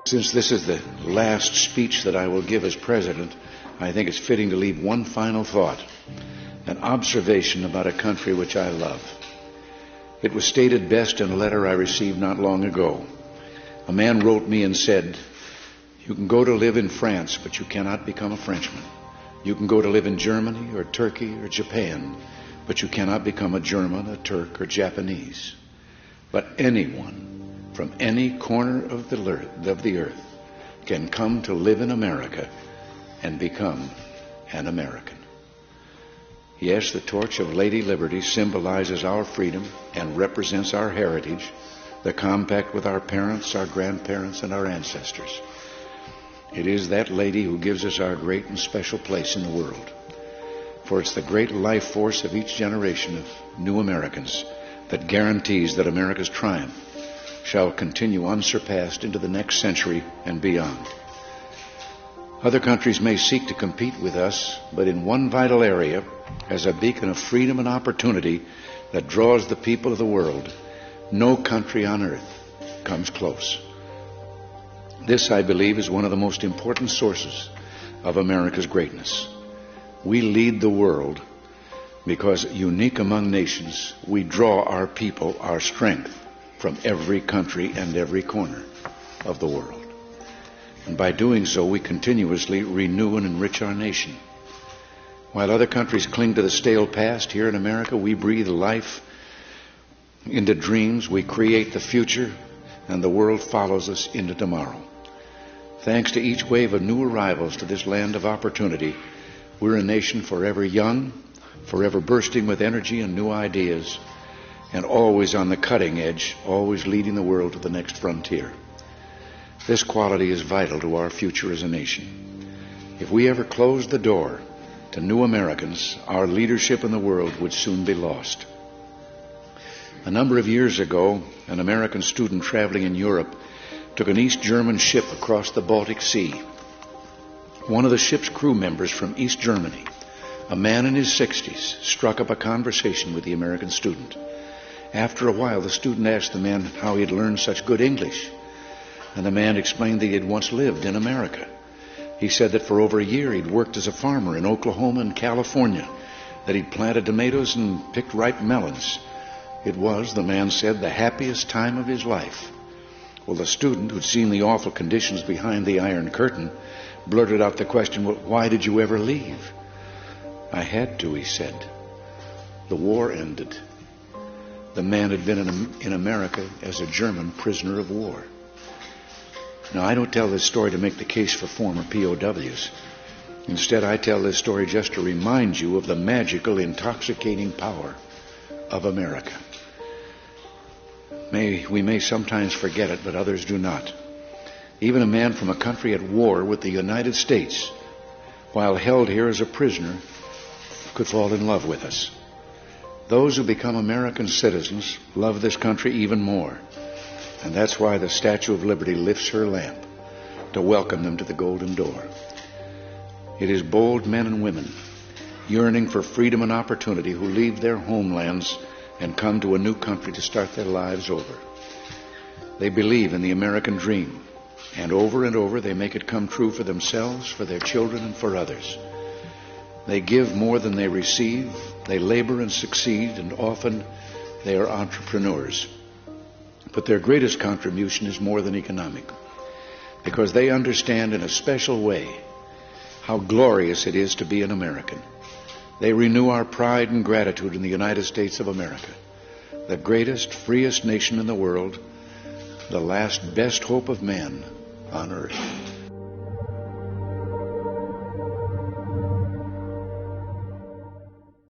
Since this is the last speech that I will give as president, I think it's fitting to leave one final thought, an observation about a country which I love. It was stated best in a letter I received not long ago. A man wrote me and said, "You can go to live in France, but you cannot become a Frenchman. You can go to live in Germany or Turkey or Japan, but you cannot become a German, a Turk, or Japanese. But anyone from any corner of the earth can come to live in America and become an American." Yes, the torch of Lady Liberty symbolizes our freedom and represents our heritage, the compact with our parents, our grandparents, and our ancestors. It is that lady who gives us our great and special place in the world. For it's the great life force of each generation of new Americans that guarantees that America's triumph shall continue unsurpassed into the next century and beyond. Other countries may seek to compete with us, but in one vital area, as a beacon of freedom and opportunity that draws the people of the world, no country on earth comes close. This, I believe, is one of the most important sources of America's greatness. We lead the world because, unique among nations, we draw our people, our strength, from every country and every corner of the world. And by doing so, we continuously renew and enrich our nation. While other countries cling to the stale past, here in America, we breathe life into dreams, we create the future, and the world follows us into tomorrow. Thanks to each wave of new arrivals to this land of opportunity, we're a nation forever young, forever bursting with energy and new ideas, and always on the cutting edge, always leading the world to the next frontier. This quality is vital to our future as a nation. If we ever closed the door to new Americans, our leadership in the world would soon be lost. A number of years ago, an American student traveling in Europe took an East German ship across the Baltic Sea. One of the ship's crew members from East Germany, a man in his 60s, struck up a conversation with the American student. After a while, the student asked the man how he had learned such good English, and the man explained that he had once lived in America. He said that for over a year he'd worked as a farmer in Oklahoma and California, that he'd planted tomatoes and picked ripe melons. It was, the man said, the happiest time of his life. Well, the student, who'd seen the awful conditions behind the Iron Curtain, blurted out the question, "Well, why did you ever leave?" "I had to," he said. The war ended. The man had been in America as a German prisoner of war. Now, I don't tell this story to make the case for former POWs. Instead, I tell this story just to remind you of the magical, intoxicating power of America. We may sometimes forget it, but others do not. Even a man from a country at war with the United States, while held here as a prisoner, could fall in love with us. Those who become American citizens love this country even more. And that's why the Statue of Liberty lifts her lamp to welcome them to the golden door. It is bold men and women yearning for freedom and opportunity who leave their homelands and come to a new country to start their lives over. They believe in the American dream, and over they make it come true for themselves, for their children, and for others. They give more than they receive, they labor and succeed, and often they are entrepreneurs. But their greatest contribution is more than economic, because they understand in a special way how glorious it is to be an American. They renew our pride and gratitude in the United States of America, the greatest, freest nation in the world, the last best hope of man on earth.